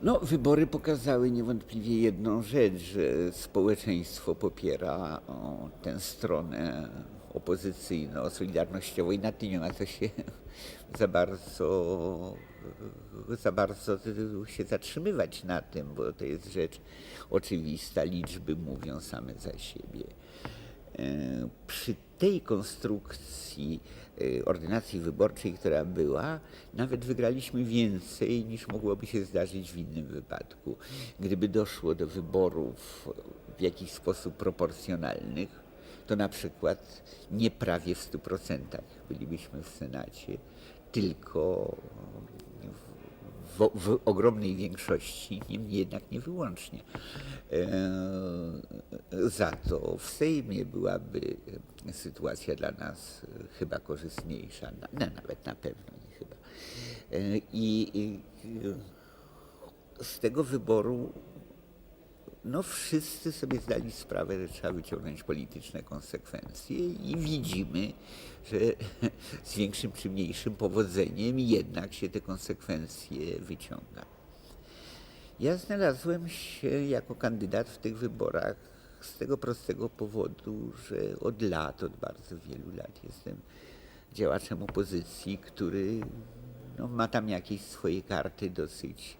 No, wybory pokazały niewątpliwie jedną rzecz, że społeczeństwo popiera tę stronę opozycyjną, solidarnościową i nad tym nie ma co się za bardzo, za bardzo się zatrzymywać na tym, bo to jest rzecz oczywista, liczby mówią same za siebie. Przy tej konstrukcji ordynacji wyborczej, która była, nawet wygraliśmy więcej niż mogłoby się zdarzyć w innym wypadku. Gdyby doszło do wyborów w jakiś sposób proporcjonalnych, to na przykład nie prawie w 100% bylibyśmy w Senacie, tylko w ogromnej większości, niemniej jednak nie wyłącznie. Za to w Sejmie byłaby sytuacja dla nas chyba korzystniejsza, nawet na pewno nie chyba. I z tego wyboru no wszyscy sobie zdali sprawę, że trzeba wyciągnąć polityczne konsekwencje i widzimy, że z większym czy mniejszym powodzeniem jednak się te konsekwencje wyciąga. Ja znalazłem się jako kandydat w tych wyborach z tego prostego powodu, że od bardzo wielu lat jestem działaczem opozycji, który no, ma tam jakieś swoje karty dosyć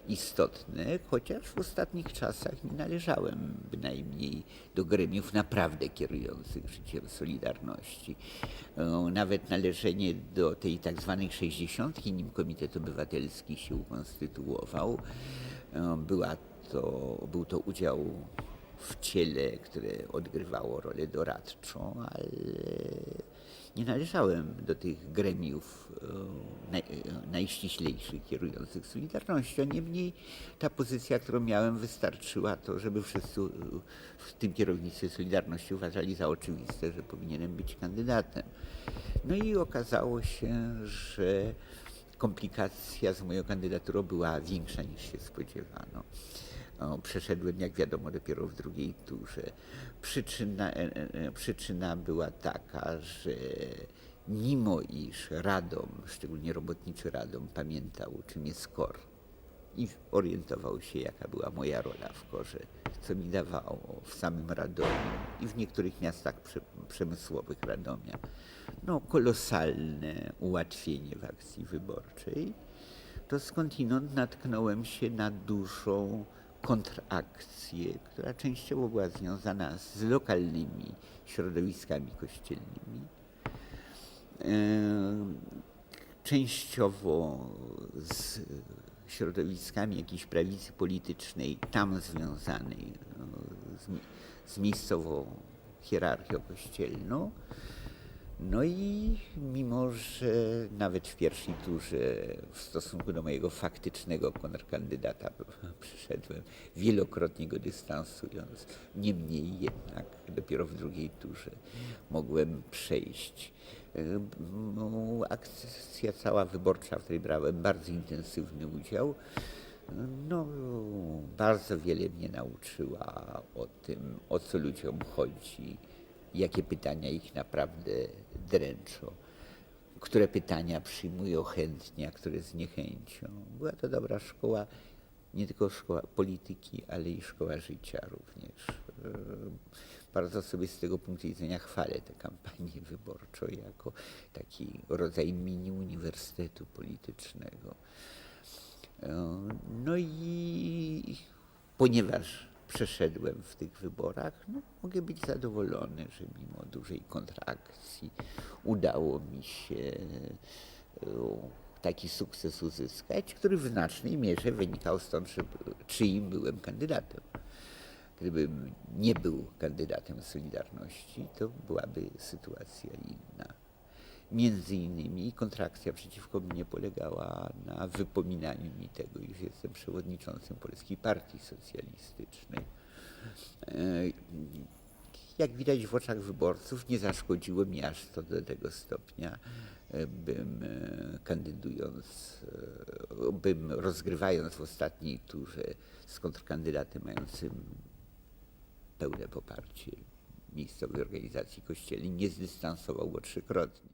istotne, chociaż w ostatnich czasach nie należałem bynajmniej do gremiów naprawdę kierujących życiem Solidarności. Nawet należenie do tej tak zwanej 60, nim Komitet Obywatelski się ukonstytuował, był to udział w ciele, które odgrywało rolę doradczą, ale nie należałem do tych gremiów najściślejszych kierujących Solidarnością. Niemniej ta pozycja, którą miałem, wystarczyła to, żeby wszyscy w tym kierownictwie Solidarności uważali za oczywiste, że powinienem być kandydatem. No i okazało się, że komplikacja z moją kandydaturą była większa niż się spodziewano. Przeszedłem, jak wiadomo, dopiero w drugiej turze. Przyczyna była taka, że mimo iż Radom, szczególnie robotniczy Radom, pamiętał, czym jest KOR i orientował się, jaka była moja rola w KOR-ze, co mi dawało w samym Radomiu i w niektórych miastach przemysłowych Radomia, no, kolosalne ułatwienie w akcji wyborczej, to skądinąd natknąłem się na dużą kontrakcję, która częściowo była związana z lokalnymi środowiskami kościelnymi, częściowo z środowiskami jakiejś prawicy politycznej tam związanej z miejscową hierarchią kościelną. No i mimo, że nawet w pierwszej turze w stosunku do mojego faktycznego kontrkandydata przyszedłem, wielokrotnie go dystansując, niemniej jednak dopiero w drugiej turze mogłem przejść. Akcja cała wyborcza, w której brałem bardzo intensywny udział, no, bardzo wiele mnie nauczyła o tym, o co ludziom chodzi, jakie pytania ich naprawdę dręczą, które pytania przyjmują chętnie, a które z niechęcią. Była to dobra szkoła, nie tylko szkoła polityki, ale i szkoła życia również. Bardzo sobie z tego punktu widzenia chwalę tę kampanię wyborczą jako taki rodzaj mini uniwersytetu politycznego. No i ponieważ przeszedłem w tych wyborach, no, mogę być zadowolony, że mimo dużej kontrakcji udało mi się taki sukces uzyskać, który w znacznej mierze wynikał stąd, czyim byłem kandydatem. Gdybym nie był kandydatem Solidarności, to byłaby sytuacja inna. Między innymi kontrakcja przeciwko mnie polegała na wypominaniu mi tego, iż jestem przewodniczącym Polskiej Partii Socjalistycznej. Jak widać w oczach wyborców, nie zaszkodziło mi aż to do tego stopnia, bym rozgrywając w ostatniej turze z kontrkandydatem mającym pełne poparcie miejscowej organizacji kościelnej, nie zdystansował go trzykrotnie.